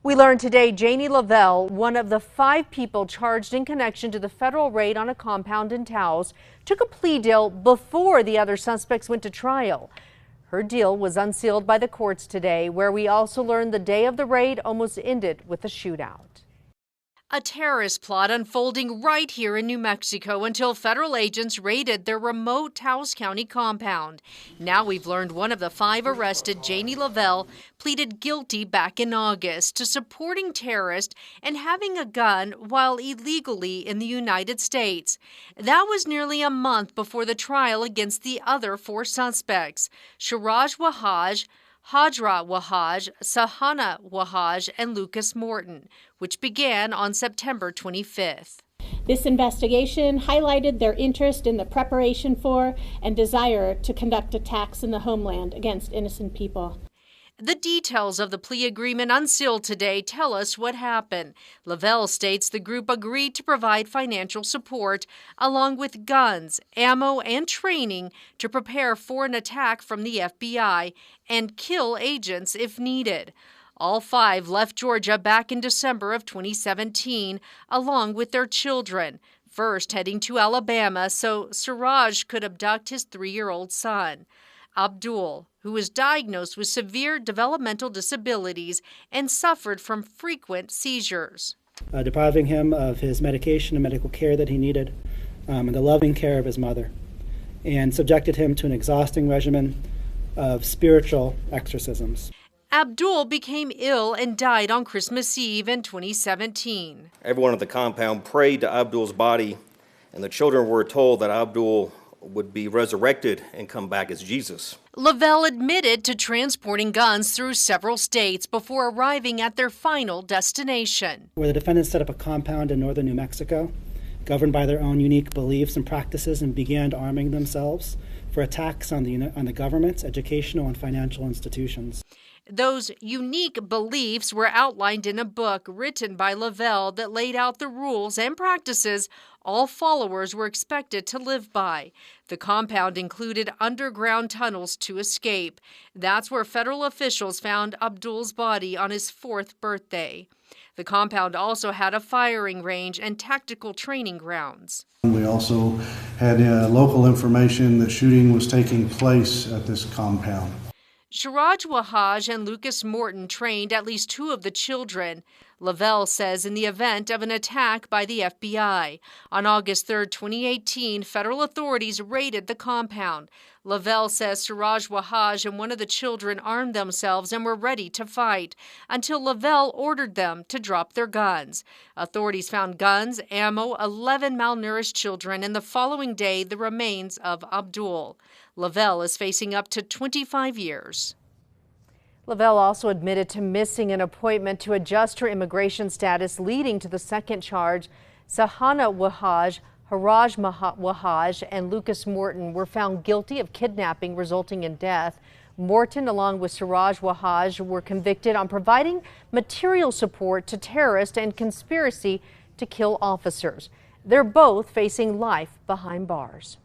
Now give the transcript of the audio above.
We learned today Janie Lavelle, one of the 5 people charged in connection to the federal raid on a compound in Taos, took a plea deal before the other suspects went to trial. Her deal was unsealed by the courts today, where we also learned the day of the raid almost ended with a shootout. A terrorist plot unfolding right here in New Mexico until federal agents raided their remote Taos County compound. Now we've learned one of the 5 arrested, Janie Lavelle, pleaded guilty back in August to supporting terrorists and having a gun while illegally in the United States. That was nearly a month before the trial against the other 4 suspects, Siraj Wahaj, Hajra Wahaj, Sahana Wahaj, and Lucas Morton, which began on September 25th. This investigation highlighted their interest in the preparation for and desire to conduct attacks in the homeland against innocent people. The details of the plea agreement unsealed today tell us what happened. Lavelle states the group agreed to provide financial support along with guns, ammo, and training to prepare for an attack from the FBI and kill agents if needed. All 5 left Georgia back in December of 2017, along with their children, first heading to Alabama so Siraj could abduct his 3-year-old son. Abdul, who was diagnosed with severe developmental disabilities and suffered from frequent seizures. Depriving him of his medication and medical care that he needed, and the loving care of his mother, and subjected him to an exhausting regimen of spiritual exorcisms. Abdul became ill and died on Christmas Eve in 2017. Everyone at the compound prayed to Abdul's body, and the children were told that Abdul would be resurrected and come back as Jesus. Lavelle admitted to transporting guns through several states before arriving at their final destination, where the defendants set up a compound in northern New Mexico, governed by their own unique beliefs and practices, and began arming themselves for attacks on the government, educational, and financial institutions. Those unique beliefs were outlined in a book written by Lavelle that laid out the rules and practices all followers were expected to live by. The compound included underground tunnels to escape. That's where federal officials found Abdul's body on his 4th birthday. The compound also had a firing range and tactical training grounds. We also had local information that shooting was taking place at this compound. Siraj Wahaj and Lucas Morton trained at least 2 of the children. Lavelle says in the event of an attack by the FBI. On August 3, 2018, federal authorities raided the compound. Lavelle says Siraj Wahaj and one of the children armed themselves and were ready to fight until Lavelle ordered them to drop their guns. Authorities found guns, ammo, 11 malnourished children, and the following day the remains of Abdul. Lavelle is facing up to 25 years. Lavelle also admitted to missing an appointment to adjust her immigration status, leading to the 2nd charge. Sahana Wahaj, Haraj Wahaj, and Lucas Morton were found guilty of kidnapping resulting in death. Morton, along with Siraj Wahaj, were convicted on providing material support to terrorists and conspiracy to kill officers. They're both facing life behind bars.